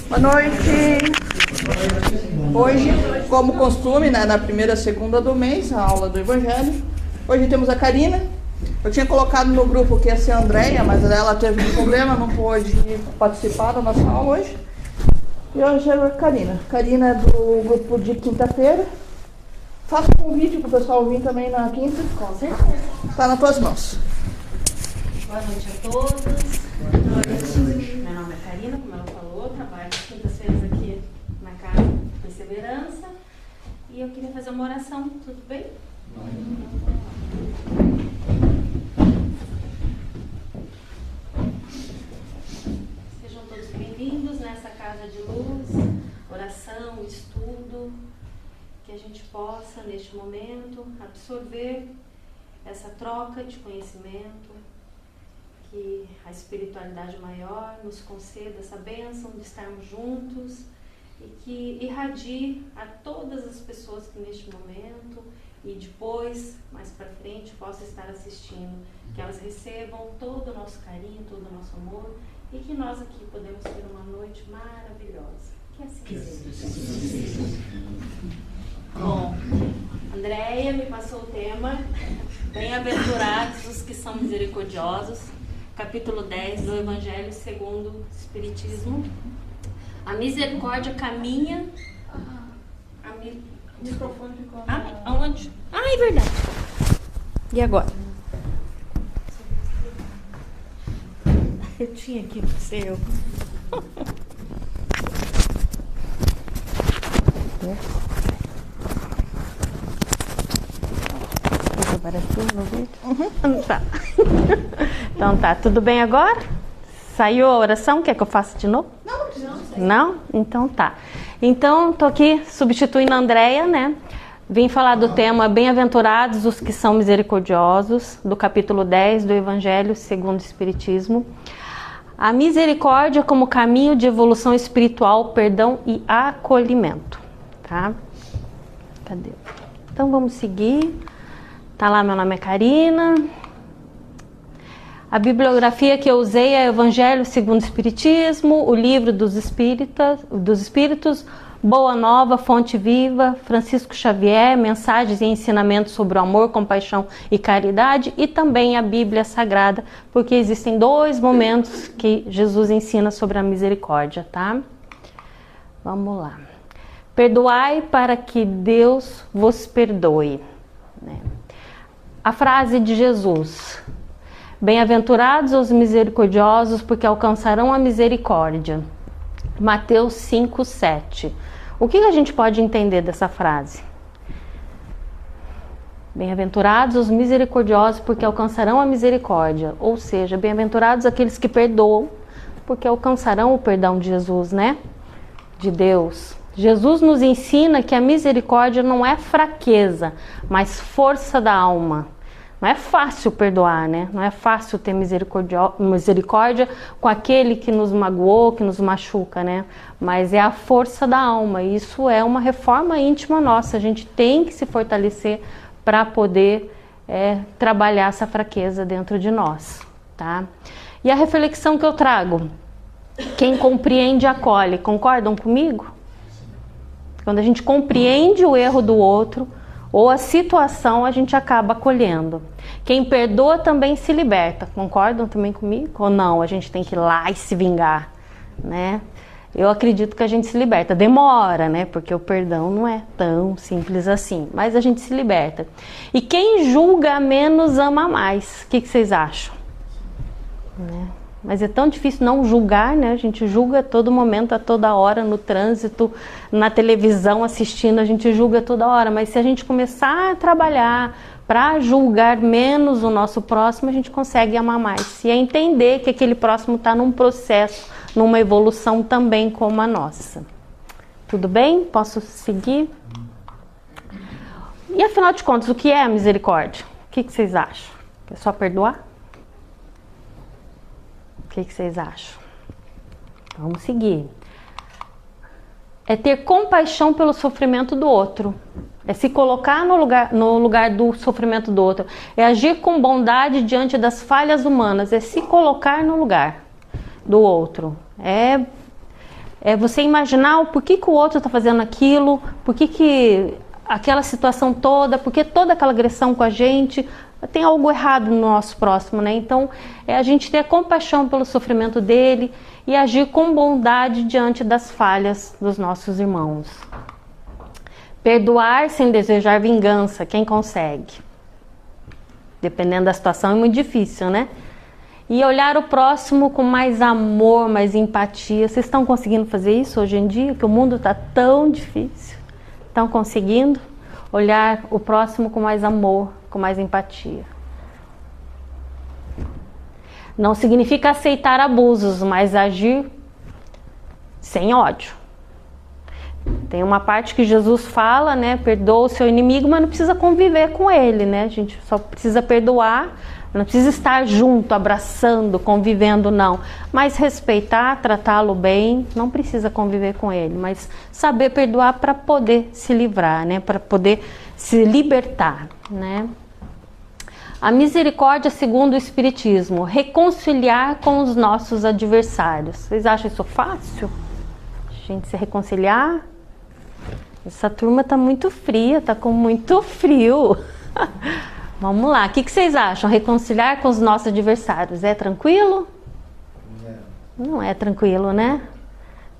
Boa noite. Hoje, como costume, né, na primeira segunda do mês, a aula do Evangelho. Hoje temos a Karina. Eu tinha colocado no grupo que ia ser a Andréia, mas ela teve um problema, não pôde participar da nossa aula hoje. E hoje é a Karina. Karina é do grupo de quinta-feira. Faça um convite para o pessoal vir também na quinta. Com certeza. Está nas tuas mãos. Boa noite a todos. Boa noite. Meu nome é Karina, como ela falou, trabalho às quintas-feiras aqui na Casa Perseverança. E eu queria fazer uma oração, tudo bem? Sejam todos bem-vindos nessa casa de luz, oração, estudo, que a gente possa, neste momento, absorver essa troca de conhecimento, que a espiritualidade maior nos conceda essa bênção de estarmos juntos e que irradie a todas as pessoas que neste momento e depois, mais para frente, possam estar assistindo, que elas recebam todo o nosso carinho, todo o nosso amor e que nós aqui podemos ter uma noite maravilhosa. Que assim seja. Bom, Andréia me passou o tema, bem-aventurados os que são misericordiosos, capítulo 10 do Evangelho segundo o Espiritismo. A misericórdia caminha... Microfone ficou. Aonde? É verdade. E agora? Eu tinha aqui o seu. Parece tudo no vídeo? Tá. Então tá, tudo bem agora? Saiu a oração? Quer que eu faça de novo? Não? Então tá. Então, tô aqui substituindo a Andréia, né? Vim falar do tema Bem-aventurados os que são misericordiosos, do capítulo 10 do Evangelho segundo o Espiritismo. A misericórdia como caminho de evolução espiritual, perdão e acolhimento, tá? Cadê? Então vamos seguir. Tá lá, meu nome é Karina. A bibliografia que eu usei é Evangelho segundo o Espiritismo, o Livro dos Espíritos, Boa Nova, Fonte Viva, Francisco Xavier, Mensagens e Ensinamentos sobre o Amor, Compaixão e Caridade, e também a Bíblia Sagrada, porque existem dois momentos que Jesus ensina sobre a misericórdia, tá? Vamos lá. Perdoai para que Deus vos perdoe. A frase de Jesus: bem-aventurados os misericordiosos, porque alcançarão a misericórdia. Mateus 5:7. O que a gente pode entender dessa frase? Bem-aventurados os misericordiosos, porque alcançarão a misericórdia. Ou seja, bem-aventurados aqueles que perdoam, porque alcançarão o perdão de Jesus, né? De Deus. Jesus nos ensina que a misericórdia não é fraqueza, mas força da alma. Não é fácil perdoar, né? Não é fácil ter misericórdia com aquele que nos magoou, que nos machuca, né? Mas é a força da alma. Isso é uma reforma íntima nossa. A gente tem que se fortalecer para poder trabalhar essa fraqueza dentro de nós, tá? E a reflexão que eu trago: quem compreende, acolhe. Concordam comigo? Quando a gente compreende o erro do outro ou a situação, a gente acaba acolhendo. Quem perdoa também se liberta. Concordam também comigo? Ou não? A gente tem que ir lá e se vingar, né? Eu acredito que a gente se liberta. Demora, né? Porque o perdão não é tão simples assim. Mas a gente se liberta. E quem julga menos ama mais. O que vocês acham? Né? Mas é tão difícil não julgar, né? A gente julga a todo momento, a toda hora, no trânsito, na televisão, assistindo, a gente julga a toda hora. Mas se a gente começar a trabalhar para julgar menos o nosso próximo, a gente consegue amar mais. E é entender que aquele próximo está num processo, numa evolução também como a nossa. Tudo bem? Posso seguir? E afinal de contas, o que é a misericórdia? O que vocês acham? É só perdoar? O que vocês acham? Vamos seguir. É ter compaixão pelo sofrimento do outro. É se colocar no lugar do sofrimento do outro. É agir com bondade diante das falhas humanas. É se colocar no lugar. do outro. É você imaginar o porquê que o outro está fazendo aquilo, porquê que aquela situação toda, porque toda aquela agressão com a gente, tem algo errado no nosso próximo, né? Então, é a gente ter compaixão pelo sofrimento dele e agir com bondade diante das falhas dos nossos irmãos. Perdoar sem desejar vingança, quem consegue? Dependendo da situação é muito difícil, né? E olhar o próximo com mais amor, mais empatia. Vocês estão conseguindo fazer isso hoje em dia? Que o mundo está tão difícil. Estão conseguindo olhar o próximo com mais amor, com mais empatia. Não significa aceitar abusos, mas agir sem ódio. Tem uma parte que Jesus fala, né? Perdoa o seu inimigo, mas não precisa conviver com ele, né? A gente só precisa perdoar, não precisa estar junto, abraçando, convivendo, não. Mas respeitar, tratá-lo bem, não precisa conviver com ele, mas saber perdoar para poder se livrar, né? Para poder se libertar, né? A misericórdia, segundo o Espiritismo, reconciliar com os nossos adversários. Vocês acham isso fácil? A gente se reconciliar? Essa turma tá muito fria, tá com muito frio. Vamos lá, o que vocês acham? Reconciliar com os nossos adversários, é tranquilo? Não é tranquilo, né?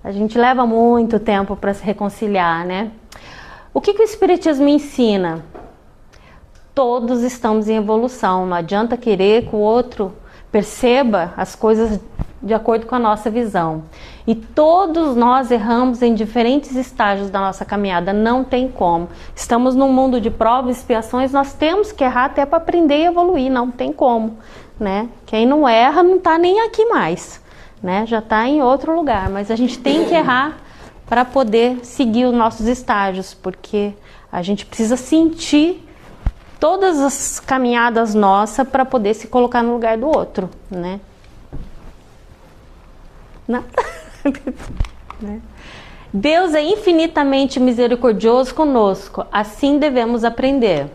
A gente leva muito tempo para se reconciliar, né? O que o Espiritismo ensina? Todos estamos em evolução, não adianta querer que o outro perceba as coisas de acordo com a nossa visão. E todos nós erramos em diferentes estágios da nossa caminhada, não tem como. Estamos num mundo de provas e expiações, nós temos que errar até para aprender e evoluir, não tem como, né? Quem não erra não está nem aqui mais, né? Já está em outro lugar, mas a gente tem que errar para poder seguir os nossos estágios, porque a gente precisa sentir todas as caminhadas nossas para poder se colocar no lugar do outro, né? Deus é infinitamente misericordioso conosco, assim devemos aprender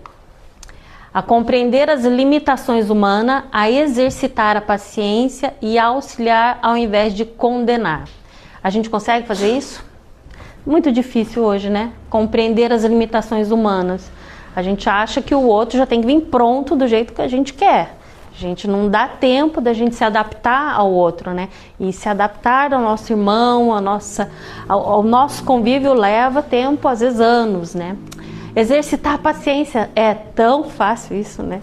a compreender as limitações humanas, a exercitar a paciência e a auxiliar ao invés de condenar. A gente consegue fazer isso? Muito difícil hoje, né? Compreender as limitações humanas. A gente acha que o outro já tem que vir pronto do jeito que a gente quer. A gente não dá tempo da gente se adaptar ao outro, né? E se adaptar ao nosso irmão, ao nosso convívio leva tempo, às vezes anos, né? Exercitar a paciência, é tão fácil isso, né?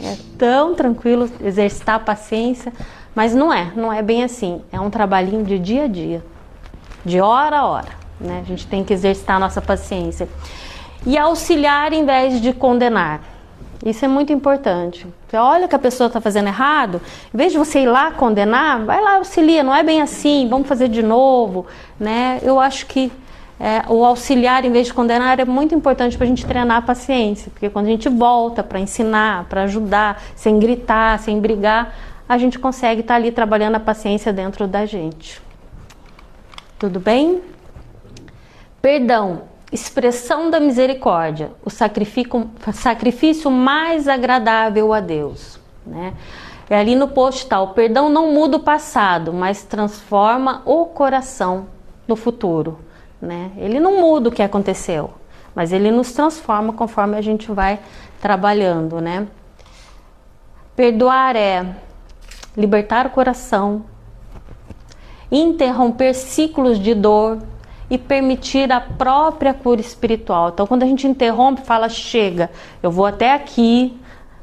É tão tranquilo exercitar a paciência, mas não é bem assim. É um trabalhinho de dia a dia, de hora a hora, né? A gente tem que exercitar a nossa paciência. E auxiliar em vez de condenar. Isso é muito importante. Você olha que a pessoa está fazendo errado, em vez de você ir lá condenar, vai lá, auxilia, não é bem assim, vamos fazer de novo, né? Eu acho que o auxiliar em vez de condenar é muito importante para a gente treinar a paciência, porque quando a gente volta para ensinar, para ajudar, sem gritar, sem brigar, a gente consegue estar ali trabalhando a paciência dentro da gente. Tudo bem? Perdão. Expressão da misericórdia, o sacrifício mais agradável a Deus, né? É ali no post está, o perdão não muda o passado, mas transforma o coração no futuro, né? Ele não muda o que aconteceu, mas ele nos transforma conforme a gente vai trabalhando, né? Perdoar é libertar o coração, interromper ciclos de dor, e permitir a própria cura espiritual. Então, quando a gente interrompe, fala, chega, eu vou até aqui,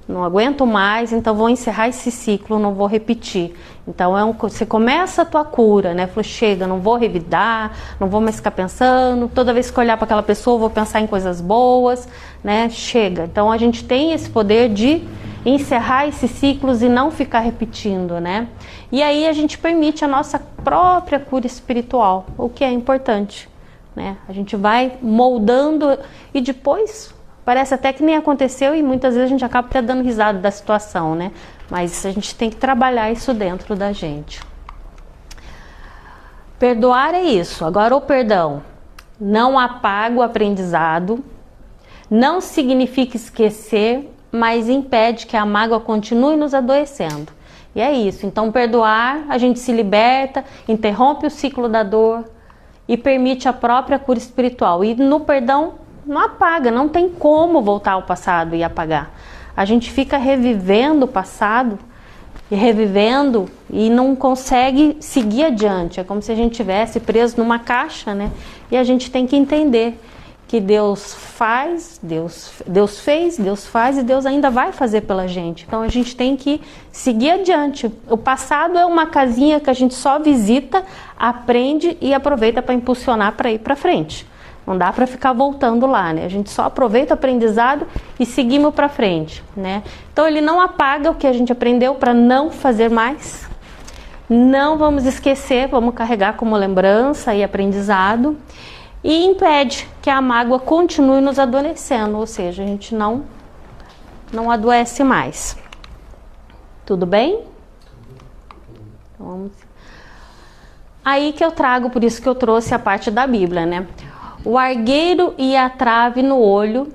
não aguento mais, então vou encerrar esse ciclo, não vou repetir. Então, você começa a tua cura, né? Fala, chega, não vou revidar, não vou mais ficar pensando, toda vez que olhar para aquela pessoa, eu vou pensar em coisas boas, né? Chega. Então, a gente tem esse poder de encerrar esses ciclos e não ficar repetindo, né? E aí a gente permite a nossa própria cura espiritual, o que é importante, né? A gente vai moldando e depois parece até que nem aconteceu e muitas vezes a gente acaba até dando risada da situação, né? Mas a gente tem que trabalhar isso dentro da gente. Perdoar é isso. Agora o perdão não apaga o aprendizado, não significa esquecer, mas impede que a mágoa continue nos adoecendo. E é isso. Então, perdoar, a gente se liberta, interrompe o ciclo da dor e permite a própria cura espiritual. E no perdão, não apaga, não tem como voltar ao passado e apagar. A gente fica revivendo o passado e revivendo e não consegue seguir adiante. É como se a gente estivesse preso numa caixa, né? E a gente tem que entender que Deus faz, Deus fez, Deus faz e Deus ainda vai fazer pela gente. Então a gente tem que seguir adiante. O passado é uma casinha que a gente só visita, aprende e aproveita para impulsionar para ir para frente. Não dá para ficar voltando lá, né? A gente só aproveita o aprendizado e seguimos para frente, né? Então ele não apaga o que a gente aprendeu para não fazer mais. Não vamos esquecer, vamos carregar como lembrança e aprendizado. E impede que a mágoa continue nos adoecendo, ou seja, a gente não adoece mais. Tudo bem? Então, vamos... Aí que eu trago, por isso que eu trouxe a parte da Bíblia, né? O argueiro e a trave no olho.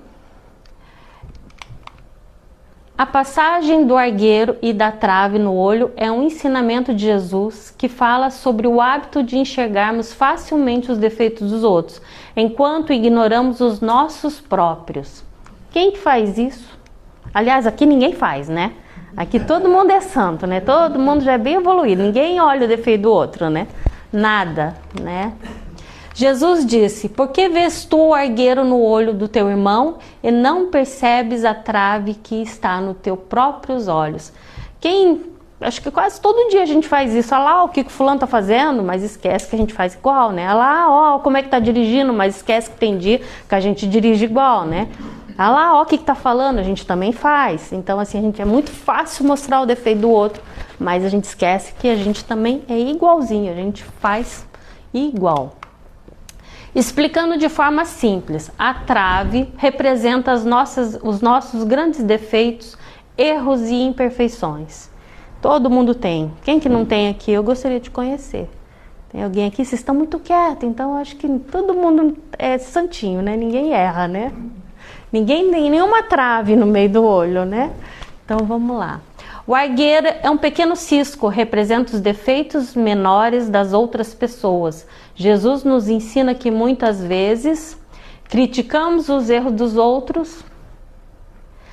A passagem do argueiro e da trave no olho é um ensinamento de Jesus que fala sobre o hábito de enxergarmos facilmente os defeitos dos outros, enquanto ignoramos os nossos próprios. Quem que faz isso? Aliás, aqui ninguém faz, né? Aqui todo mundo é santo, né? Todo mundo já é bem evoluído, ninguém olha o defeito do outro, né? Nada, né? Jesus disse: por que vês tu o argueiro no olho do teu irmão e não percebes a trave que está no teu próprios olhos? Acho que quase todo dia a gente faz isso. Olha lá o que o fulano tá fazendo, mas esquece que a gente faz igual, né? Olha lá, ó, como é que tá dirigindo, mas esquece que tem dia que a gente dirige igual, né? Olha lá, ó, o que tá falando, a gente também faz. Então, assim, é muito fácil mostrar o defeito do outro, mas a gente esquece que a gente também é igualzinho, a gente faz igual. Explicando de forma simples, a trave representa os nossos grandes defeitos, erros e imperfeições. Todo mundo tem. Quem que não tem aqui? Eu gostaria de conhecer. Tem alguém aqui? Vocês estão muito quietos, então eu acho que todo mundo é santinho, né? Ninguém erra, né? Ninguém tem nenhuma trave no meio do olho, né? Então vamos lá. O argueiro é um pequeno cisco, representa os defeitos menores das outras pessoas. Jesus nos ensina que muitas vezes criticamos os erros dos outros,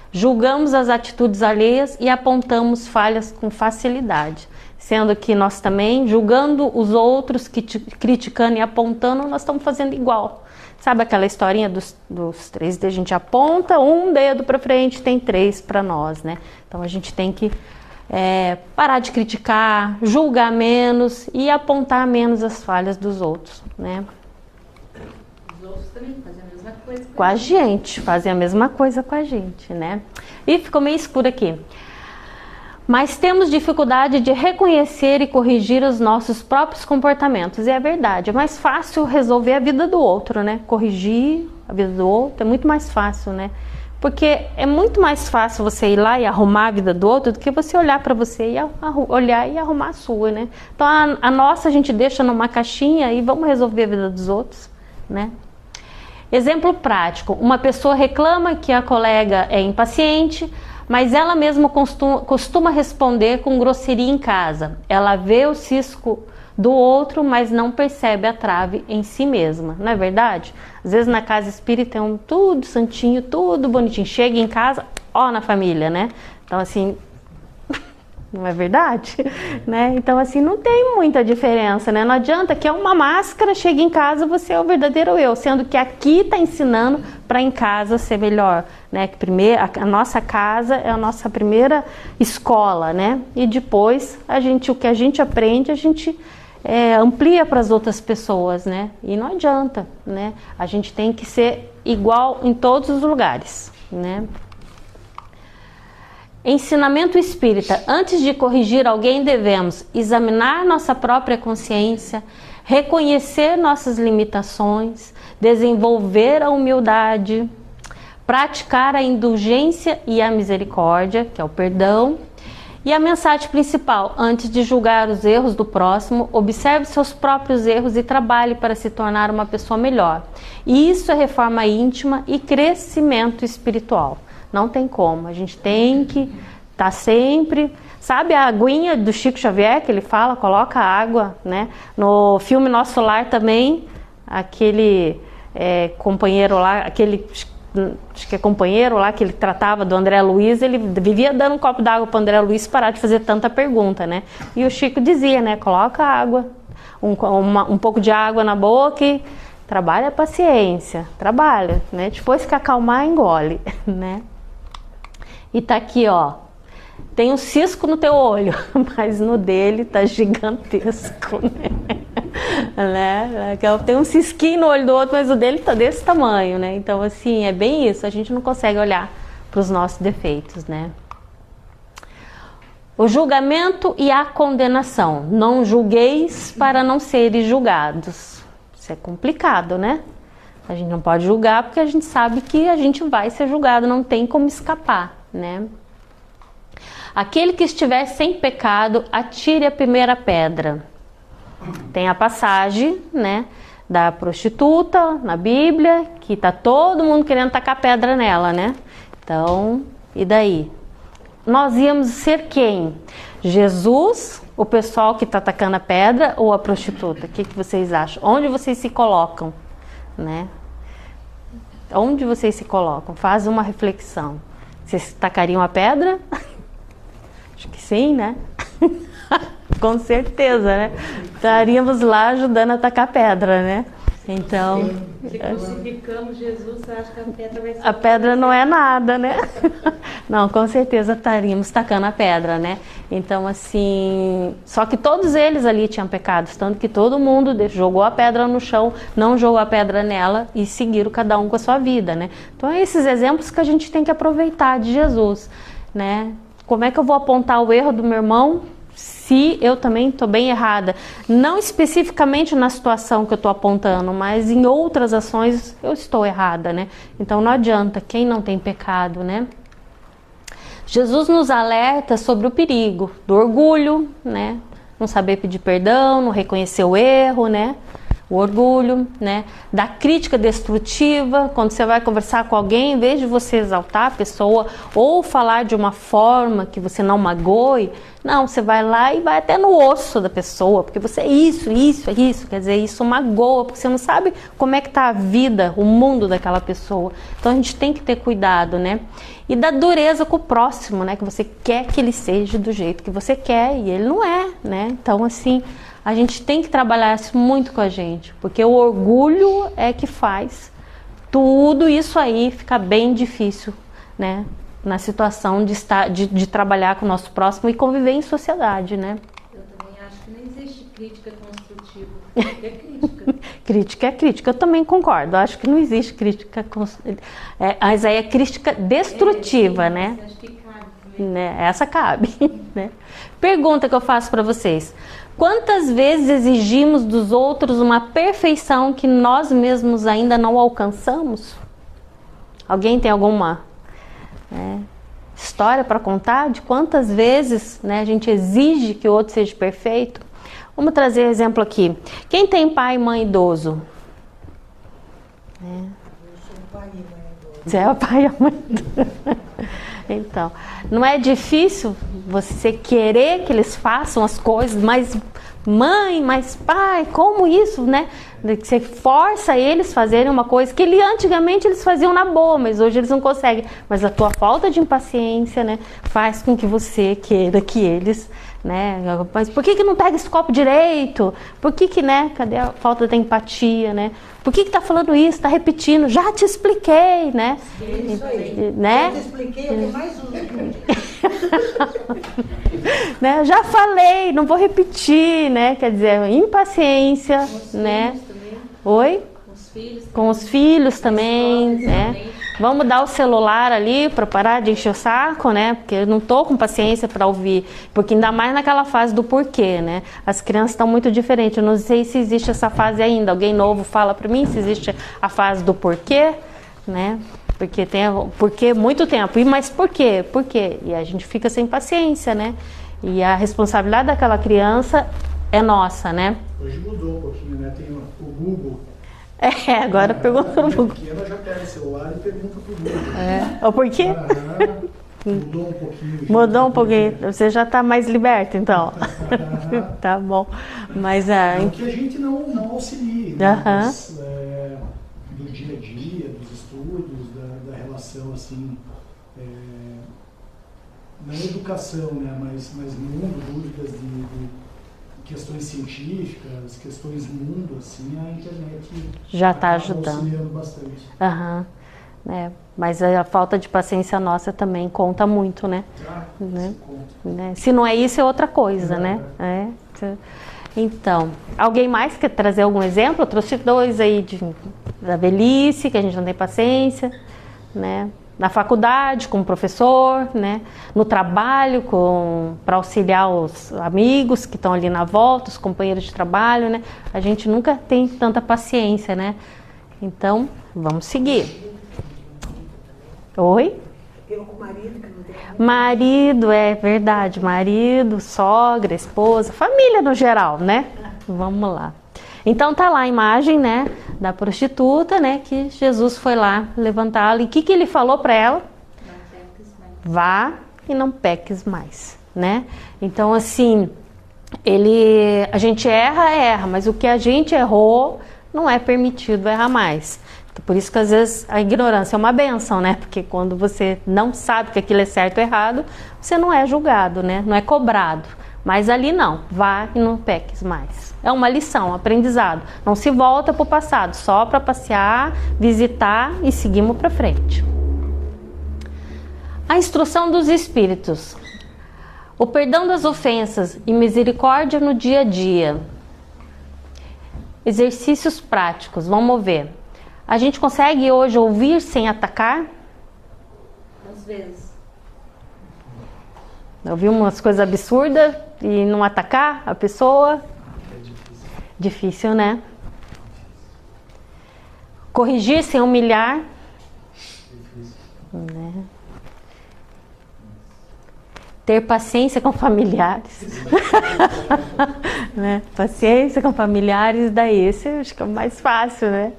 julgamos as atitudes alheias e apontamos falhas com facilidade. Sendo que nós também, julgando os outros, criticando e apontando, nós estamos fazendo igual. Sabe aquela historinha dos 3 dedos? A gente aponta um dedo para frente, tem 3 para nós, né? Então a gente tem que parar de criticar, julgar menos e apontar menos as falhas dos outros, né? Os outros também fazem a mesma coisa com a gente, fazem a mesma coisa com a gente, né? E ficou meio escuro aqui. Mas temos dificuldade de reconhecer e corrigir os nossos próprios comportamentos. E é verdade, é mais fácil resolver a vida do outro, né? Corrigir a vida do outro é muito mais fácil, né? Porque é muito mais fácil você ir lá e arrumar a vida do outro do que você olhar para você e olhar e arrumar a sua, né? Então a nossa a gente deixa numa caixinha e vamos resolver a vida dos outros, né? Exemplo prático, uma pessoa reclama que a colega é impaciente, mas ela mesma costuma responder com grosseria em casa. Ela vê o cisco do outro, mas não percebe a trave em si mesma, não é verdade? Às vezes na casa espírita é tudo santinho, tudo bonitinho. Chega em casa, ó na família, né? Então assim, não é verdade? Né? Então assim, não tem muita diferença, né? Não adianta que é uma máscara, chega em casa, você é o verdadeiro eu. Sendo que aqui está ensinando para em casa ser melhor, né? Que primeiro, a nossa casa é a nossa primeira escola, né? E depois, o que a gente aprende, a gente amplia para as outras pessoas, né? E não adianta, né? A gente tem que ser igual em todos os lugares, né? Ensinamento espírita. Antes de corrigir alguém, devemos examinar nossa própria consciência, reconhecer nossas limitações, desenvolver a humildade, praticar a indulgência e a misericórdia, que é o perdão. E a mensagem principal: antes de julgar os erros do próximo, observe seus próprios erros e trabalhe para se tornar uma pessoa melhor. E isso é reforma íntima e crescimento espiritual. Não tem como, a gente tem que estar sempre Sabe a aguinha do Chico Xavier que ele fala, coloca água, né? No filme Nosso Lar também, aquele companheiro lá, acho que é companheiro lá que ele tratava do André Luiz, ele vivia dando um copo d'água para o André Luiz parar de fazer tanta pergunta, né? E o Chico dizia, né? Coloca água, um pouco de água na boca e trabalha a paciência, trabalha, né? Depois que acalmar, engole, né? E tá aqui, ó. Tem um cisco no teu olho, mas no dele tá gigantesco, né? Tem um cisquinho no olho do outro, mas o dele tá desse tamanho, né? Então, assim, é bem isso. A gente não consegue olhar para os nossos defeitos, né? O julgamento e a condenação. Não julgueis para não seres julgados. Isso é complicado, né? A gente não pode julgar porque a gente sabe que a gente vai ser julgado, não tem como escapar, né? Aquele que estiver sem pecado, atire a primeira pedra. Tem a passagem, né, da prostituta na Bíblia, que tá todo mundo querendo tacar pedra nela, né? Então, e daí? Nós íamos ser quem? Jesus, o pessoal que tá tacando a pedra ou a prostituta? O que vocês acham? Onde vocês se colocam, né? Onde vocês se colocam? Faz uma reflexão. Vocês tacariam a pedra? Acho que sim, né? Com certeza, né? Estaríamos lá ajudando a tacar pedra, né? Então... Se crucificamos Jesus, você acha que a pedra vai ser... A pedra não é nada, né? Não, com certeza estaríamos tacando a pedra, né? Então, assim... Só que todos eles ali tinham pecados, tanto que todo mundo jogou a pedra no chão, não jogou a pedra nela e seguiram cada um com a sua vida, né? Então, é esses exemplos que a gente tem que aproveitar de Jesus, né? Como é que eu vou apontar o erro do meu irmão se eu também estou bem errada? Não especificamente na situação que eu estou apontando, mas em outras ações eu estou errada, né? Então não adianta, quem não tem pecado, né? Jesus nos alerta sobre o perigo do orgulho, né? Não saber pedir perdão, não reconhecer o erro, né? O orgulho, né? Da crítica destrutiva, quando você vai conversar com alguém, em vez de você exaltar a pessoa ou falar de uma forma que você não magoe, não, você vai lá e vai até no osso da pessoa, porque você é isso, quer dizer, isso magoa, porque você não sabe como é que tá a vida, o mundo daquela pessoa. Então a gente tem que ter cuidado, né? E da dureza com o próximo, né? Que você quer que ele seja do jeito que você quer e ele não é, né? Então, assim, a gente tem que trabalhar isso muito com a gente, porque o orgulho é que faz tudo isso aí ficar bem difícil, né? Na situação de trabalhar com o nosso próximo e conviver em sociedade, né? Eu também acho que não existe crítica construtiva. Crítica é crítica. Crítica é crítica, eu também concordo. Eu acho que não existe crítica, mas aí é crítica destrutiva, né? Acho que cabe também. Né? Essa cabe, né? Pergunta que eu faço para vocês: quantas vezes exigimos dos outros uma perfeição que nós mesmos ainda não alcançamos? Alguém tem alguma história para contar de quantas vezes, né, a gente exige que o outro seja perfeito? Vamos trazer exemplo aqui. Quem tem pai e mãe idoso? Eu sou o pai e mãe idoso. Você é o pai e a mãe idoso. Então, não é difícil você querer que eles façam as coisas, mas mãe, mas pai, como isso, né? Você força eles a fazerem uma coisa que antigamente eles faziam na boa, mas hoje eles não conseguem. Mas a tua falta de impaciência, né, faz com que você queira que eles, né? Mas por que não pega esse copo direito? Por que, né? Cadê a falta da empatia, né? Por que tá falando isso? Tá repetindo? Já te expliquei, né? Isso aí. Né? Eu te expliquei, é o que mais uso. Né? Já falei, não vou repetir, né? Quer dizer, impaciência, né? Oi? Com os filhos também, né? Vamos dar o celular ali para parar de encher o saco, né? Porque eu não tô com paciência para ouvir, porque ainda mais naquela fase do porquê, né? As crianças estão muito diferentes. Eu não sei se existe essa fase ainda. Alguém novo fala para mim se existe a fase do porquê, né? Porque tem porquê muito tempo. Mas por quê? Por quê? E a gente fica sem paciência, né? E a responsabilidade daquela criança é nossa, né? Hoje mudou um pouquinho, né? Tem o Google. Agora pergunta pro Google. Ela já pega o celular e pergunta pro Google. O porquê? Mudou um pouquinho. Mudou um pouquinho. Você já está mais liberto, então. Tá bom. Mas Não que a gente não auxilie, né? Aham. Mas, do dia a dia, dos estudos, da relação, assim, não educação, né? Mas mundo, dúvidas de questões científicas, questões mundo, assim, a internet já está acaba ajudando. auxiliando bastante. Aham. Mas a falta de paciência nossa também conta muito, né? Né? Se conta. Né? Se não é isso, é outra coisa, né? Então, alguém mais quer trazer algum exemplo? Eu trouxe 2 aí da velhice, que a gente não tem paciência, né? Na faculdade, como professor, né? No trabalho, para auxiliar os amigos que estão ali na volta, os companheiros de trabalho, né? A gente nunca tem tanta paciência, né? Então, vamos seguir. Oi? Eu com o marido, que não tem. Marido, é verdade, marido, sogra, esposa, família no geral, né? Vamos lá. Então tá lá a imagem, né, da prostituta, né, que Jesus foi lá levantá-la. E o que ele falou para ela? Não peques mais. Vá e não peques mais, né? Então assim, a gente erra, mas o que a gente errou não é permitido errar mais. Por isso que às vezes a ignorância é uma bênção, né? Porque quando você não sabe que aquilo é certo ou errado, você não é julgado, né? Não é cobrado. Mas ali não, vá e não peques mais. É uma lição, um aprendizado. Não se volta para o passado, só para passear, visitar e seguimos para frente. A instrução dos espíritos. O perdão das ofensas e misericórdia no dia a dia. Exercícios práticos, vamos ver. A gente consegue hoje ouvir sem atacar? Às vezes. Ouvir umas coisas absurdas e não atacar a pessoa? É difícil. Difícil, né? Corrigir sem humilhar? Difícil. Né? Ter paciência com familiares. Né? Paciência com familiares, daí esse eu acho que é o mais fácil, né?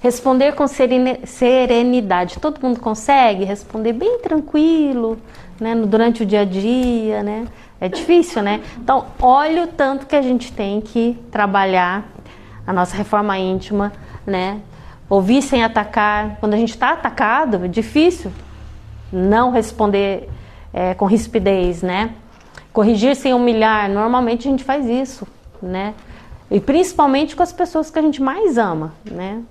Responder com serenidade. Todo mundo consegue responder bem tranquilo, né? Durante o dia a dia, né? É difícil, né? Então, olha o tanto que a gente tem que trabalhar a nossa reforma íntima, né? Ouvir sem atacar. Quando a gente está atacado, é difícil não responder com rispidez, né? Corrigir sem humilhar. Normalmente a gente faz isso, né? E principalmente com as pessoas que a gente mais ama, né?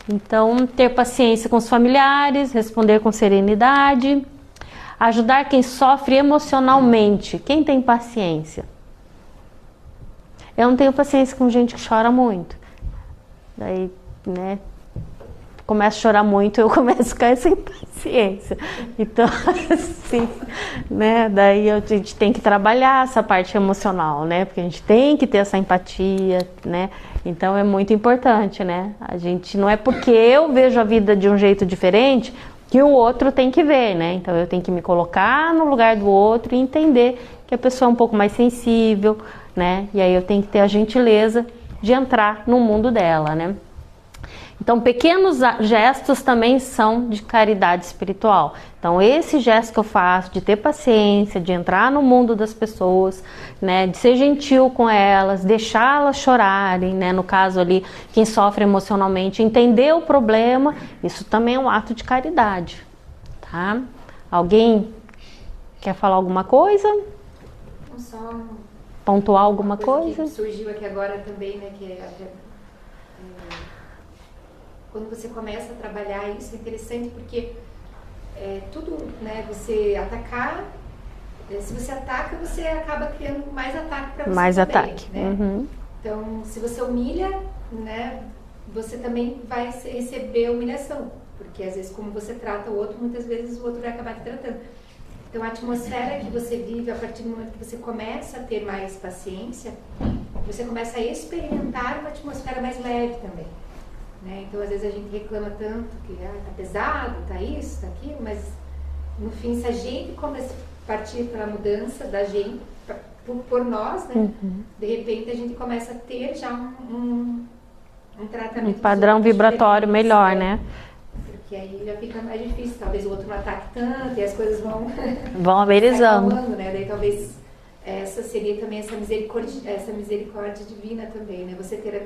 Então, ter paciência com os familiares, responder com serenidade, ajudar quem sofre emocionalmente. Quem tem paciência? Eu não tenho paciência com gente que chora muito. Daí, né, começa a chorar muito, eu começo a ficar sem paciência. Então, assim, né, daí a gente tem que trabalhar essa parte emocional, né? Porque a gente tem que ter essa empatia, né? Então é muito importante, né? A gente não é porque eu vejo a vida de um jeito diferente que o outro tem que ver, né? Então eu tenho que me colocar no lugar do outro e entender que a pessoa é um pouco mais sensível, né? E aí eu tenho que ter a gentileza de entrar no mundo dela, né? Então, pequenos gestos também são de caridade espiritual. Então, esse gesto que eu faço de ter paciência, de entrar no mundo das pessoas, né, de ser gentil com elas, deixá-las chorarem, né, no caso ali, quem sofre emocionalmente, entender o problema, isso também é um ato de caridade, tá? Alguém quer falar alguma coisa? Não só Pontuar alguma uma coisa? que surgiu aqui agora também, né, que quando você começa a trabalhar isso é interessante porque tudo, né, você atacar, se você ataca, você acaba criando mais ataque para você Mais também, ataque. né? Uhum. Então, se você humilha, né, você também vai receber humilhação, porque às vezes como você trata o outro, muitas vezes o outro vai acabar te tratando. Então, a atmosfera que você vive, a partir do momento que você começa a ter mais paciência, você começa a experimentar uma atmosfera mais leve também. Né? Então, às vezes a gente reclama tanto que tá pesado, tá isso, tá aquilo, mas no fim, se a gente começa a partir para a mudança da gente, por nós, né? De repente a gente começa a ter já um tratamento. Um padrão vibratório melhor, né? porque aí já fica mais difícil. Talvez o outro não ataque tanto e as coisas Vão amenizando. né? Daí talvez essa seria também essa misericórdia divina também, né? Você ter a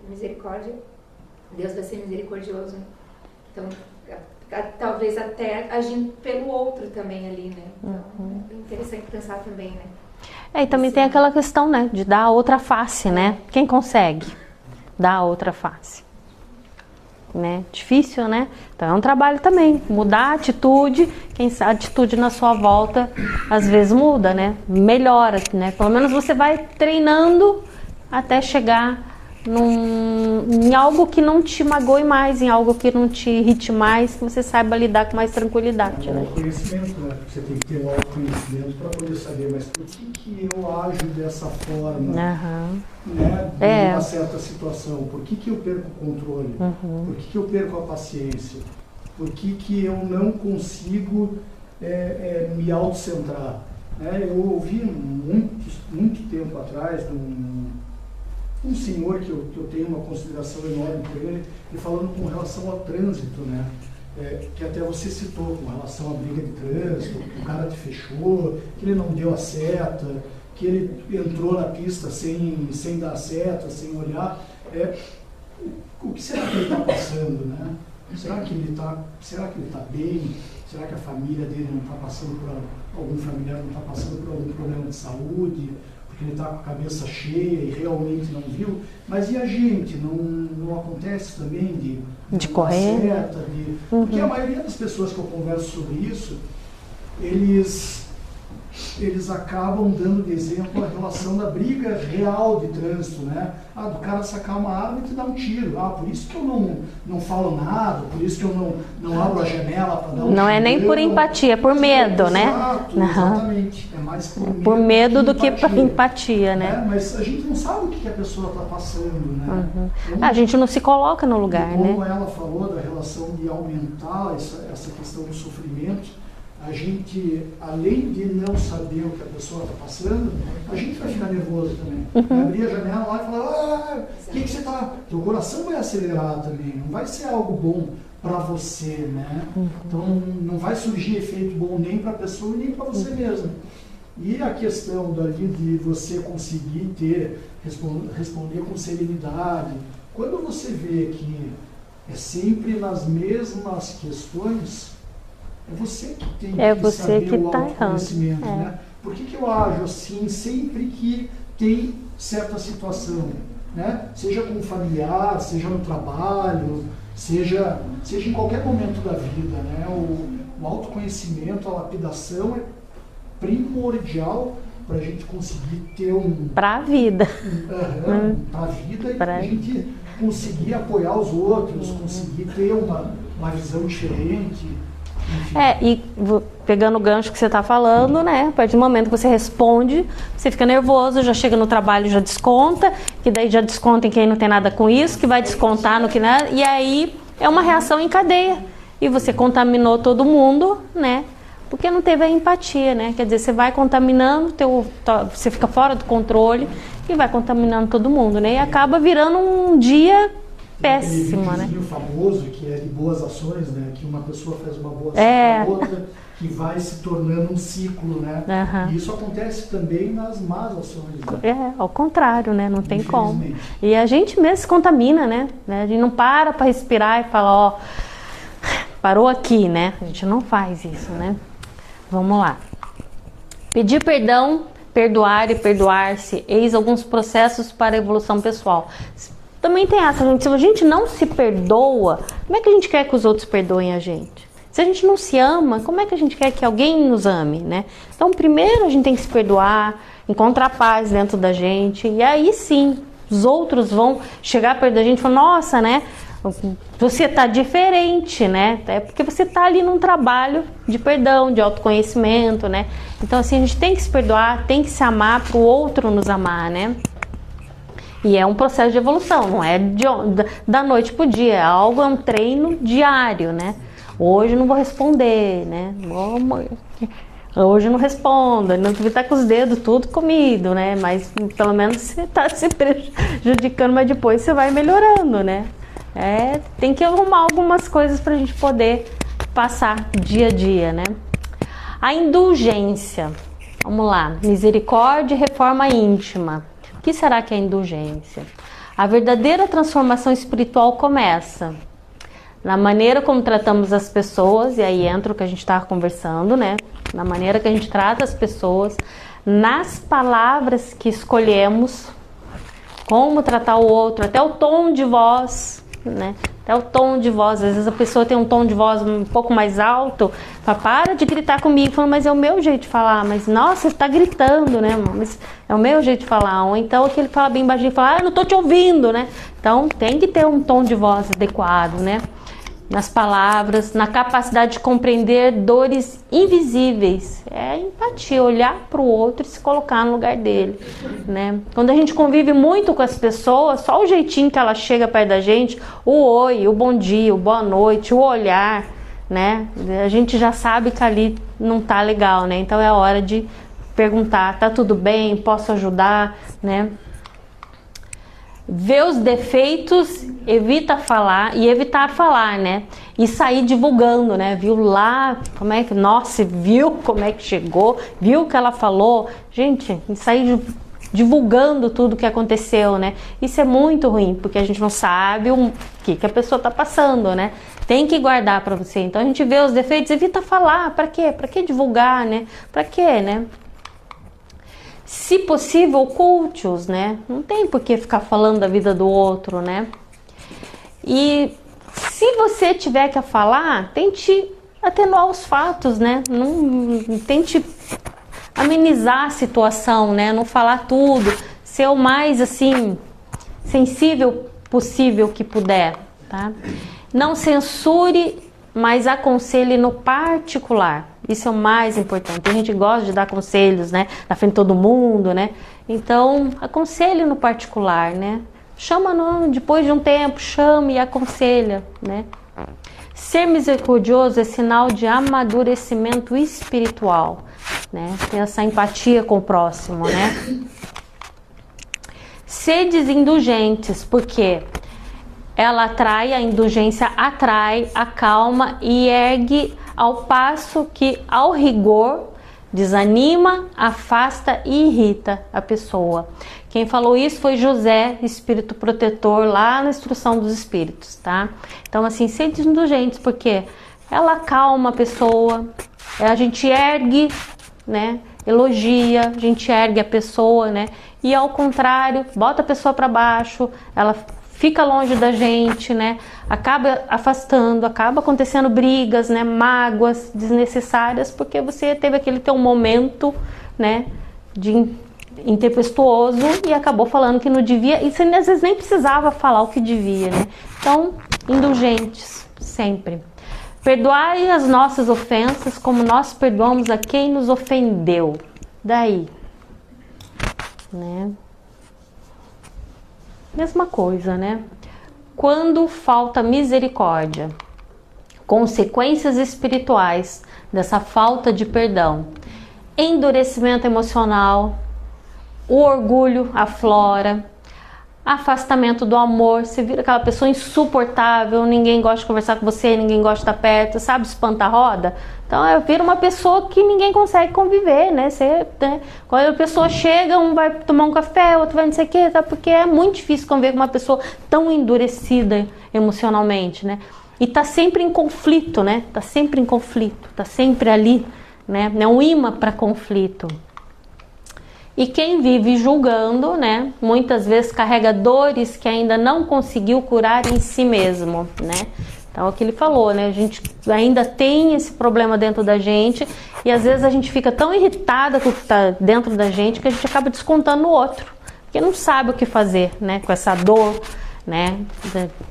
misericórdia, Deus vai ser misericordioso. Então, talvez até agindo pelo outro também ali, né? Então, é interessante pensar também, né? E também tem aquela questão, né, de dar a outra face, né? Quem consegue dar a outra face? Né? Difícil, né? Então é um trabalho também, mudar a atitude, quem sabe a atitude na sua volta às vezes muda, né? Melhora, né? Pelo menos você vai treinando até chegar em algo que não te magoe mais, em algo que não te irrite mais, que você saiba lidar com mais tranquilidade, né? O conhecimento, né? Você tem que ter o autoconhecimento para poder saber, mas por que eu ajo dessa forma, né? Em uma certa situação? Por que eu perco o controle? Por que eu perco a paciência? Por que eu não consigo me autocentrar? Eu ouvi muito tempo atrás um senhor que eu tenho uma consideração enorme por ele falando com relação ao trânsito, né? Que até você citou, com relação à briga de trânsito, que o cara te fechou, que ele não deu a seta, que ele entrou na pista sem dar a seta, sem olhar. O que será que ele está passando, né? Será que ele está bem? Será que a família dele não está passando por algum familiar, não está passando por algum problema de saúde? Ele está com a cabeça cheia e realmente não viu, mas e a gente? Não acontece também de correr? Certa, porque a maioria das pessoas que eu converso sobre isso, eles acabam dando de exemplo a relação da briga real de trânsito, né? Do cara sacar uma arma e te dar um tiro. Por isso que eu não falo nada, por isso que eu não abro a janela para dar um tiro. Não é nem por empatia, é por medo, né? Exato, exatamente. É mais por medo do que por empatia, né? Mas a gente não sabe o que a pessoa está passando, né? A gente não se coloca no lugar, né? Como ela falou da relação de aumentar essa questão do sofrimento, a gente, além de não saber o que a pessoa está passando, a gente vai ficar nervoso também. Abrir a janela lá e falar, o que você está... Teu coração vai acelerar também, não vai ser algo bom para você, né? Então não vai surgir efeito bom nem para a pessoa nem para você mesmo. E a questão dali de você conseguir responder com serenidade, quando você vê que é sempre nas mesmas questões, é você que tem que saber o autoconhecimento, né? Por que eu ajo assim sempre que tem certa situação, né? Seja com um familiar, seja no trabalho, seja em qualquer momento da vida, né? O autoconhecimento, a lapidação é primordial para a gente conseguir ter para a vida. Para a vida e a gente conseguir apoiar os outros, conseguir ter uma visão diferente. E pegando o gancho que você está falando, né? A partir do momento que você responde, você fica nervoso, já chega no trabalho, já desconta, que daí já desconta em quem não tem nada com isso, que vai descontar no que nada, e aí é uma reação em cadeia. E você contaminou todo mundo, né? Porque não teve a empatia, né? Quer dizer, você vai contaminando, você fica fora do controle e vai contaminando todo mundo, né? E acaba virando um dia péssimo, né? Aquele famoso que é de boas ações, né? Que uma pessoa faz uma boa ação para outra, que vai se tornando um ciclo, né? E isso acontece também nas más ações, né? Ao contrário, né? Não tem como. E a gente mesmo se contamina, né? A gente não para respirar e fala, parou aqui, né? A gente não faz isso, né? Vamos lá. Pedir perdão, perdoar e perdoar-se, eis alguns processos para a evolução pessoal. Também tem essa, gente. Se a gente não se perdoa, como é que a gente quer que os outros perdoem a gente? Se a gente não se ama, como é que a gente quer que alguém nos ame, né? Então, primeiro a gente tem que se perdoar, encontrar paz dentro da gente, e aí sim, os outros vão chegar perto da gente e falar, nossa, né? Você tá diferente, né? É porque você tá ali num trabalho de perdão, de autoconhecimento, né? Então, assim, a gente tem que se perdoar, tem que se amar para o outro nos amar, né? E é um processo de evolução, não é da noite pro dia, é um treino diário, né? Hoje eu não vou responder, né? Hoje eu não respondo, não devia estar com os dedos tudo comido, né? Mas pelo menos você está se prejudicando, mas depois você vai melhorando, né? Tem que arrumar algumas coisas para a gente poder passar dia a dia, né? A indulgência. Vamos lá. Misericórdia e reforma íntima. O que será que é a indulgência? A verdadeira transformação espiritual começa na maneira como tratamos as pessoas, e aí entra o que a gente estava conversando, né? Na maneira que a gente trata as pessoas, nas palavras que escolhemos, como tratar o outro, até o tom de voz, né? Até o tom de voz, às vezes a pessoa tem um tom de voz um pouco mais alto, fala, para de gritar comigo, fala, mas é o meu jeito de falar, mas nossa, você está gritando, né? Mas é o meu jeito de falar, ou então aquele fala bem baixinho, fala, eu não estou te ouvindo, né? Então tem que ter um tom de voz adequado, né? Nas palavras, na capacidade de compreender dores invisíveis. É empatia, olhar para o outro e se colocar no lugar dele, né? Quando a gente convive muito com as pessoas, só o jeitinho que ela chega perto da gente, o oi, o bom dia, o boa noite, o olhar, né? A gente já sabe que ali não tá legal, né? Então é a hora de perguntar, tá tudo bem? Posso ajudar, né? Ver os defeitos, evitar falar, né? E sair divulgando, né? Viu lá como é que, nossa, viu como é que chegou, viu o que ela falou, gente, e sair divulgando tudo que aconteceu, né? Isso é muito ruim, porque a gente não sabe o que a pessoa tá passando, né? Tem que guardar para você. Então a gente vê os defeitos, evita falar. Para quê? Para que divulgar, né? Para quê, né? Se possível, oculte-os, né? Não tem por que ficar falando da vida do outro, né? E se você tiver que falar, tente atenuar os fatos, né? Não tente amenizar a situação, né? Não falar tudo, ser o mais assim sensível possível que puder, tá? Não censure, mas aconselhe no particular. Isso é o mais importante. A gente gosta de dar conselhos, né? Na frente de todo mundo, né? Então, aconselhe no particular, né? Chama depois de um tempo, chame e aconselha, né? Ser misericordioso é sinal de amadurecimento espiritual, né? Tem essa empatia com o próximo, né? Sedes indulgentes, porque a indulgência atrai, acalma e ergue, ao passo que, ao rigor, desanima, afasta e irrita a pessoa. Quem falou isso foi José, espírito protetor, lá na instrução dos espíritos, tá? Então, assim, sede indulgentes, porque ela acalma a pessoa, a gente ergue, né? Elogia, a gente ergue a pessoa, né? E ao contrário, bota a pessoa para baixo, ela fica longe da gente, né? Acaba afastando, acaba acontecendo brigas, né? Mágoas desnecessárias, porque você teve aquele teu momento, né? De intempestuoso e acabou falando que não devia, e você às vezes nem precisava falar o que devia, né? Então, indulgentes, sempre. Perdoai as nossas ofensas como nós perdoamos a quem nos ofendeu. Daí, né? Mesma coisa, né? Quando falta misericórdia, consequências espirituais dessa falta de perdão, endurecimento emocional, o orgulho aflora, afastamento do amor, você vira aquela pessoa insuportável, ninguém gosta de conversar com você, ninguém gosta de estar perto, sabe, espanta a roda? Então vira uma pessoa que ninguém consegue conviver, né? Quando a pessoa chega, um vai tomar um café, outro vai não sei o que, tá? Porque é muito difícil conviver com uma pessoa tão endurecida emocionalmente, né? E tá sempre em conflito, né? Tá sempre em conflito, tá sempre ali, né? É um imã para conflito. E quem vive julgando, né, muitas vezes carrega dores que ainda não conseguiu curar em si mesmo, né? Então, é o que ele falou, né? A gente ainda tem esse problema dentro da gente e às vezes a gente fica tão irritada com o que está dentro da gente que a gente acaba descontando no outro, porque não sabe o que fazer, né, com essa dor, né?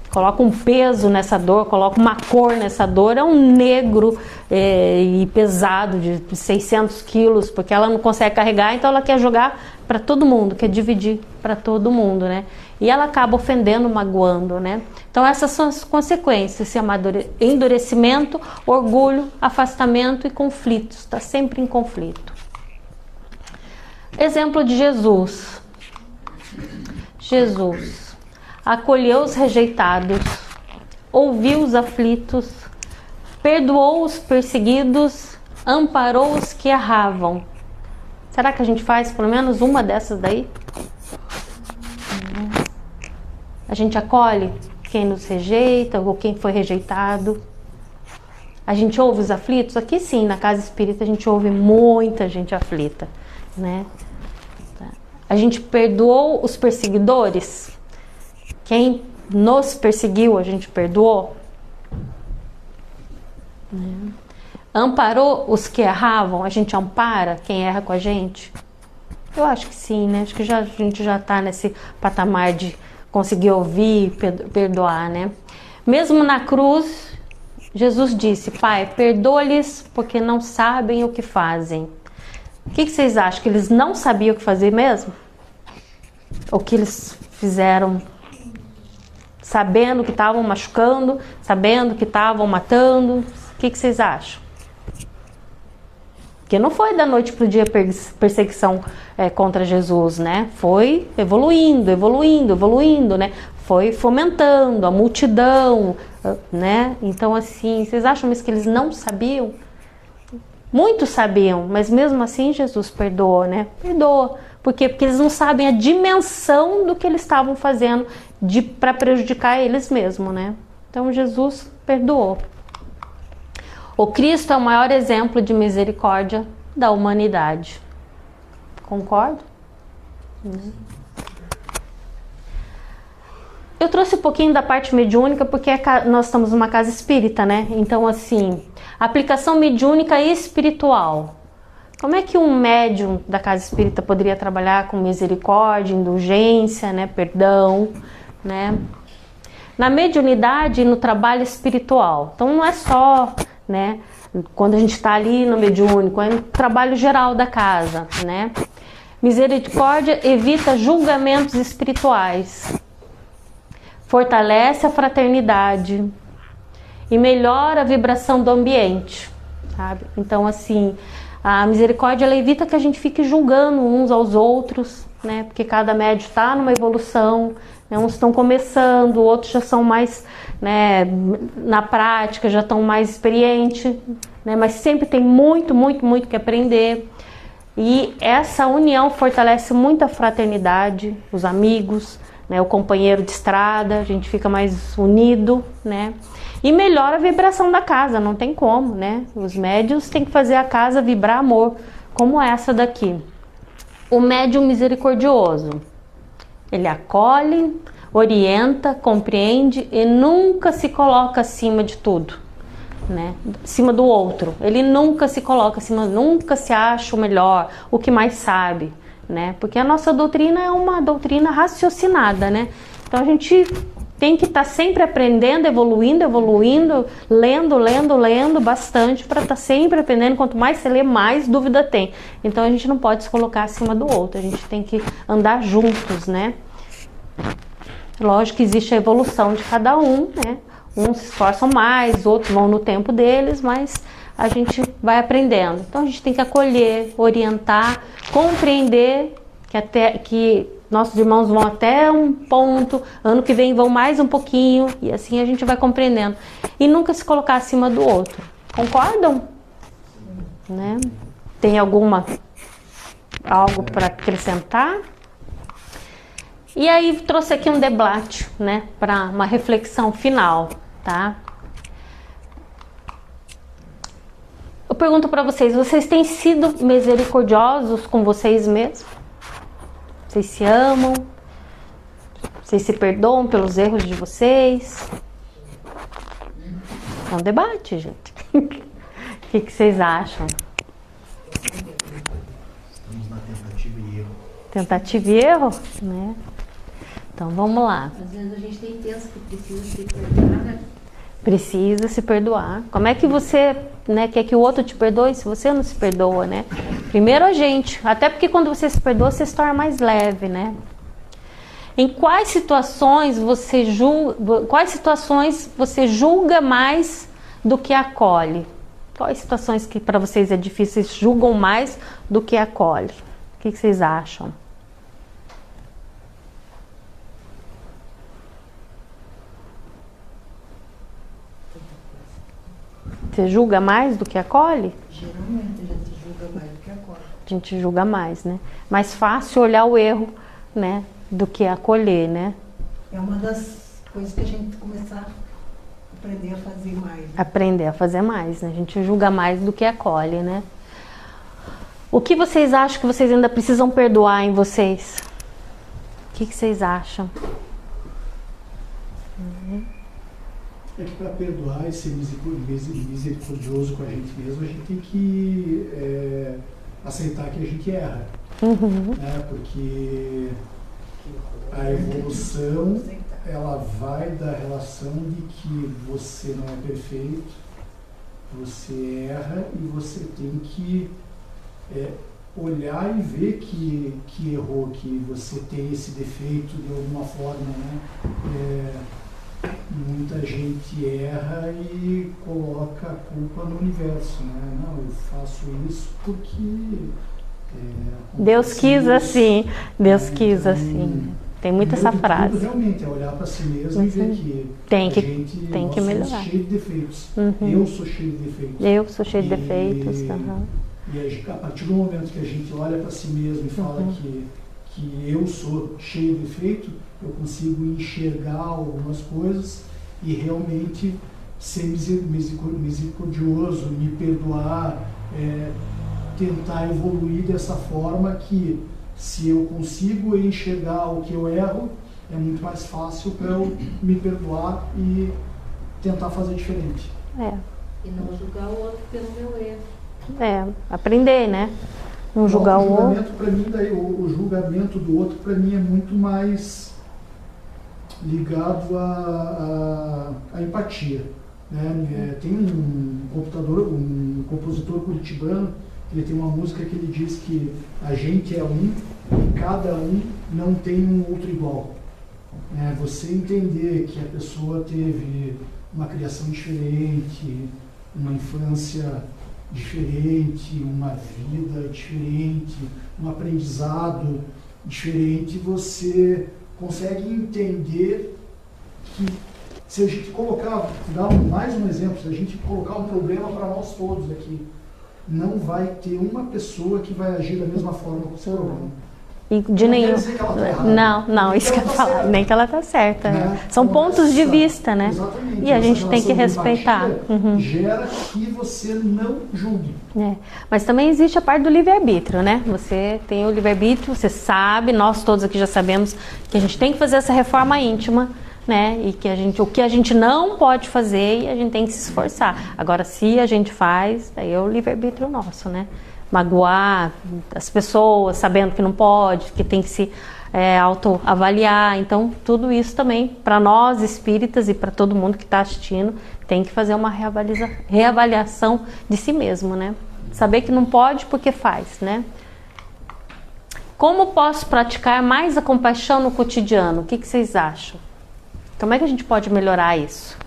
Coloca um peso nessa dor, coloca uma cor nessa dor, é um negro e pesado de 600 quilos, porque ela não consegue carregar, então ela quer jogar para todo mundo, quer dividir para todo mundo, né? E ela acaba ofendendo, magoando, né? Então essas são as consequências, esse endurecimento, orgulho, afastamento e conflitos, está sempre em conflito. Exemplo de Jesus. Jesus acolheu os rejeitados, ouviu os aflitos, perdoou os perseguidos, amparou os que erravam. Será que a gente faz pelo menos uma dessas daí? A gente acolhe quem nos rejeita ou quem foi rejeitado. A gente ouve os aflitos? Aqui sim, na casa espírita a gente ouve muita gente aflita, né? A gente perdoou os perseguidores? Quem nos perseguiu, a gente perdoou? Né? Amparou os que erravam? A gente ampara quem erra com a gente? Eu acho que sim, né? Acho que a gente já está nesse patamar de conseguir ouvir e perdoar, né? Mesmo na cruz, Jesus disse: Pai, perdoa-lhes porque não sabem o que fazem. O que vocês acham? Que eles não sabiam o que fazer mesmo? Ou que eles fizeram sabendo que estavam machucando, sabendo que estavam matando? O que vocês acham? Porque não foi da noite para o dia perseguição contra Jesus, né? Foi evoluindo, né? Foi fomentando a multidão, né? Então, assim, vocês acham mesmo que eles não sabiam? Muitos sabiam, mas mesmo assim Jesus perdoou, né? Perdoa. Por quê? Porque eles não sabem a dimensão do que eles estavam fazendo para prejudicar eles mesmos, né? Então Jesus perdoou. O Cristo é o maior exemplo de misericórdia da humanidade. Concordo? Eu trouxe um pouquinho da parte mediúnica porque nós estamos numa casa espírita, né? Então, assim, aplicação mediúnica e espiritual. Como é que um médium da casa espírita poderia trabalhar com misericórdia, indulgência, né? Perdão, né? Na mediunidade e no trabalho espiritual. Então, não é só, né? Quando a gente está ali no mediúnico, é no trabalho geral da casa, né? Misericórdia evita julgamentos espirituais, fortalece a fraternidade e melhora a vibração do ambiente, sabe? Então, assim, a misericórdia ela evita que a gente fique julgando uns aos outros, né? Porque cada médium está numa evolução, né? Uns estão começando, outros já são mais, né, na prática, já estão mais experientes, né? Mas sempre tem muito que aprender. E essa união fortalece muito a fraternidade, os amigos, né, o companheiro de estrada, a gente fica mais unido, né? E melhora a vibração da casa, não tem como, né? Os médiuns têm que fazer a casa vibrar amor, como essa daqui. O médium misericordioso, ele acolhe, orienta, compreende e nunca se coloca acima de tudo, né? Acima do outro. Ele nunca se coloca acima, nunca se acha o melhor, o que mais sabe, né? Porque a nossa doutrina é uma doutrina raciocinada, né? Então a gente tem que estar sempre aprendendo, evoluindo, lendo bastante para estar sempre aprendendo. Quanto mais você lê, mais dúvida tem. Então a gente não pode se colocar acima do outro, a gente tem que andar juntos, né? Lógico que existe a evolução de cada um, né? Uns se esforçam mais, outros vão no tempo deles, mas a gente vai aprendendo. Então a gente tem que acolher, orientar, compreender que nossos irmãos vão até um ponto, ano que vem vão mais um pouquinho, e assim a gente vai compreendendo. E nunca se colocar acima do outro. Concordam? Né? Tem algo para acrescentar? E aí trouxe aqui um debate, né, para uma reflexão final, tá? Eu pergunto para vocês têm sido misericordiosos com vocês mesmos? Vocês se amam? Vocês se perdoam pelos erros de vocês? É um debate, gente. O que vocês acham? Estamos na tentativa e erro. Tentativa e erro, né? Então vamos lá. Às vezes a gente nem pensa que precisa se perdoar, né? Precisa se perdoar. Como é que você, né, quer que o outro te perdoe se você não se perdoa, né? Primeiro a gente. Até porque quando você se perdoa, você se torna mais leve, né? Em quais situações você julga mais do que acolhe? Quais situações que para vocês é difícil, vocês julgam mais do que acolhe? O que vocês acham? Você julga mais do que acolhe? Geralmente a gente julga mais do que acolhe. A gente julga mais, né? Mais fácil olhar o erro, né? Do que acolher, né? É uma das coisas que a gente começar a aprender a fazer mais. Né? Aprender a fazer mais, né? A gente julga mais do que acolhe, né? O que vocês acham que vocês ainda precisam perdoar em vocês? O que vocês acham? É que para perdoar e ser misericordioso com a gente mesmo, a gente tem que aceitar que a gente erra. Né? Porque a evolução, ela vai da relação de que você não é perfeito, você erra e você tem que olhar e ver que errou, que você tem esse defeito de alguma forma, né? Muita gente erra e coloca a culpa no universo, né? Não, eu faço isso porque Deus quis isso, assim, Deus né? quis Então, assim. Tem muita essa frase. Tudo realmente é olhar para si mesmo e ver que Tem a que- gente, tem que nós melhorar. somos cheios de defeitos. Uhum. Eu sou cheio de defeitos. Eu sou cheio de E- defeitos. Uhum. E a partir do momento que a gente olha para si mesmo e fala que eu sou cheio de defeito, eu consigo enxergar algumas coisas e realmente ser misericordioso, me perdoar, tentar evoluir dessa forma que, se eu consigo enxergar o que eu erro, é muito mais fácil para eu me perdoar e tentar fazer diferente. E não julgar o outro pelo meu erro. Aprender, né? Não julgar o outro. julgamento, para mim, daí, o julgamento do outro, para mim, é muito mais ligado à empatia. Né? Tem um compositor curitibano, ele tem uma música que ele diz que a gente é um e cada um não tem um outro igual. Você entender que a pessoa teve uma criação diferente, uma infância diferente, uma vida diferente, um aprendizado diferente, você consegue entender que, se a gente colocar, mais um exemplo, se a gente colocar um problema para nós todos aqui, não vai ter uma pessoa que vai agir da mesma forma com esse problema. E de nenhum. Quer dizer que ela tá errada. Não, Nem isso que que eu ela ia tá falar. certa. Nem que ela tá certa. Né? São Então, pontos de vista, né? Exatamente. E a gente Essa tem que relação de respeitar. empatia gera que você não julgue. Mas também existe a parte do livre-arbítrio, né? Você tem o livre-arbítrio, você sabe, nós todos aqui já sabemos que a gente tem que fazer essa reforma íntima, né? E que o que a gente não pode fazer e a gente tem que se esforçar. Agora, se a gente faz, daí é o livre-arbítrio nosso, né? Magoar as pessoas, sabendo que não pode, que tem que se autoavaliar. Então, tudo isso também, para nós espíritas e para todo mundo que está assistindo, tem que fazer uma reavaliação de si mesmo, né? Saber que não pode porque faz, né? Como posso praticar mais a compaixão no cotidiano? O que vocês acham? Como é que a gente pode melhorar isso?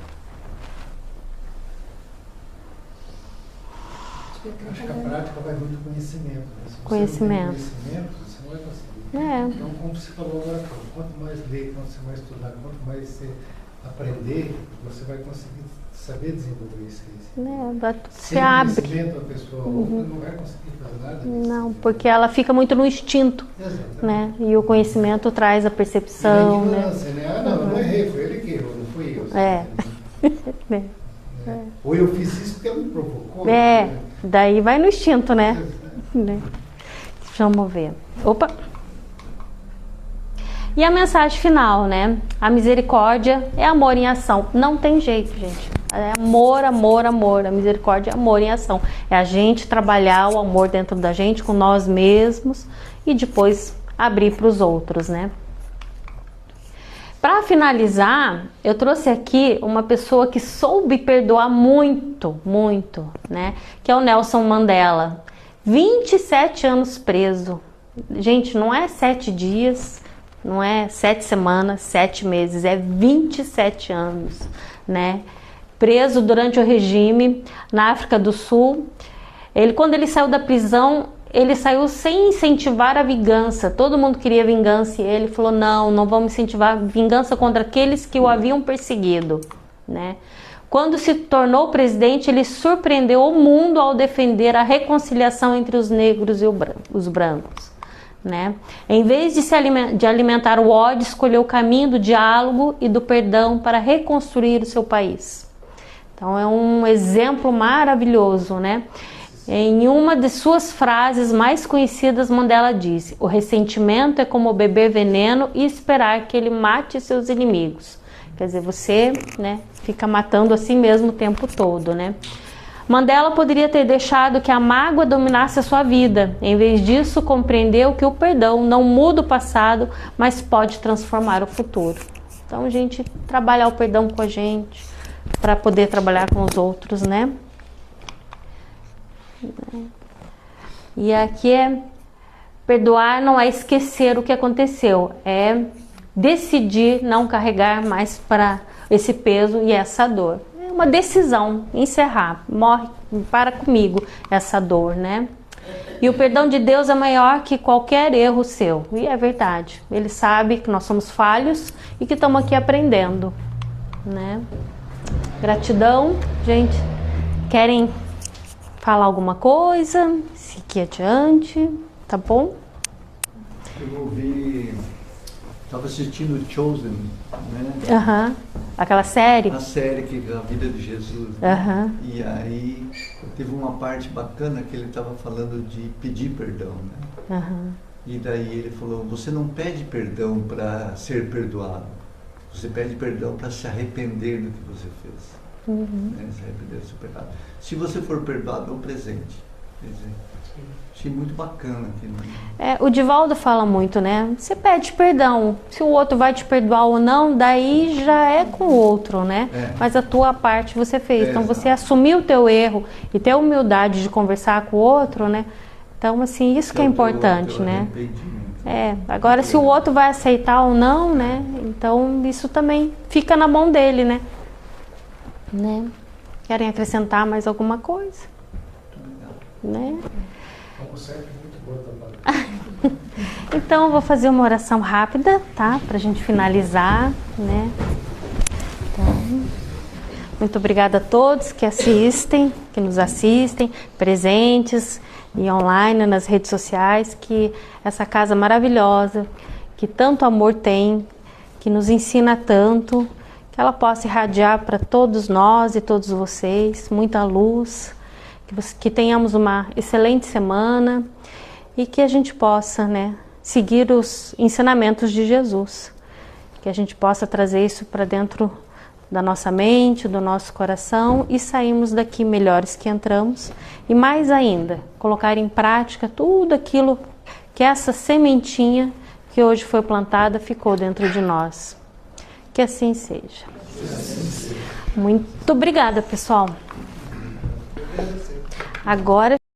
Acho que a prática vai muito conhecimento. Né? Se você Conhecimento. não tem conhecimento, você não vai conseguir. Então, como você falou agora, quanto mais ler, quanto você mais estudar, quanto mais você aprender, você vai conseguir saber desenvolver isso. Você abre. Conhecimento, a pessoa não vai conseguir fazer nada disso. Não, porque ela fica muito no instinto. Exatamente. Né? E o conhecimento traz a percepção. E a ignorância, né? Não errei, foi ele que errou, não fui eu. Ou eu fiz isso porque ela me provocou. Né? Daí vai no instinto, né? Vamos ver. Opa! E a mensagem final, né? A misericórdia é amor em ação. Não tem jeito, gente. É amor, amor, amor. A misericórdia é amor em ação. É a gente trabalhar o amor dentro da gente, com nós mesmos, e depois abrir para os outros, né? Para finalizar, eu trouxe aqui uma pessoa que soube perdoar muito, muito, né? Que é o Nelson Mandela. 27 anos preso. Gente, não é 7 dias, não é 7 semanas, 7 meses, é 27 anos, né? Preso durante o regime na África do Sul. Quando ele saiu da prisão, ele saiu sem incentivar a vingança. Todo mundo queria vingança e ele falou, não vamos incentivar vingança contra aqueles que o haviam perseguido, né? Quando se tornou presidente, ele surpreendeu o mundo ao defender a reconciliação entre os negros e os brancos, né? Em vez de alimentar o ódio, escolheu o caminho do diálogo e do perdão para reconstruir o seu país. Então é um exemplo maravilhoso, né? Em uma de suas frases mais conhecidas, Mandela disse: o ressentimento é como beber veneno e esperar que ele mate seus inimigos. Quer dizer, você, né, fica matando a si mesmo o tempo todo, né? Mandela poderia ter deixado que a mágoa dominasse a sua vida. Em vez disso, compreendeu que o perdão não muda o passado, mas pode transformar o futuro. Então, a gente trabalhar o perdão com a gente, para poder trabalhar com os outros, né? E aqui perdoar não é esquecer o que aconteceu, é decidir não carregar mais para esse peso e essa dor. É uma decisão, encerrar, morre, para comigo essa dor, né? E o perdão de Deus é maior que qualquer erro seu. E é verdade. Ele sabe que nós somos falhos e que estamos aqui aprendendo, né? Gratidão, gente. Querem falar alguma coisa? Seguir adiante, tá bom? Eu ouvi, estava assistindo Chosen, né? Aquela série? A série que a vida de Jesus. E aí teve uma parte bacana que ele estava falando de pedir perdão, né? E daí ele falou: você não pede perdão para ser perdoado, você pede perdão para se arrepender do que você fez. Né? Se arrepender do seu pecado. Se você for perdoado, é um presente. Quer dizer, achei muito bacana aquilo. O Divaldo fala muito, né? Você pede perdão. Se o outro vai te perdoar ou não, daí já é com o outro, né? Mas a tua parte você fez. Então você assumiu o teu erro e ter a humildade de conversar com o outro, né? Então, assim, isso que é importante, né? Agora se o outro vai aceitar ou não, né? Então isso também fica na mão dele, né? Querem acrescentar mais alguma coisa? Né? Então eu vou fazer uma oração rápida, tá? Pra gente finalizar, né? Então, muito obrigada a todos que assistem, que nos assistem, presentes e online nas redes sociais, que essa casa maravilhosa, que tanto amor tem, que nos ensina tanto, que ela possa irradiar para todos nós e todos vocês, muita luz, que tenhamos uma excelente semana e que a gente possa, né, seguir os ensinamentos de Jesus, que a gente possa trazer isso para dentro da nossa mente, do nosso coração e sairmos daqui melhores que entramos e mais ainda, colocar em prática tudo aquilo que essa sementinha que hoje foi plantada ficou dentro de nós. Que assim seja. Muito obrigada, pessoal. Agora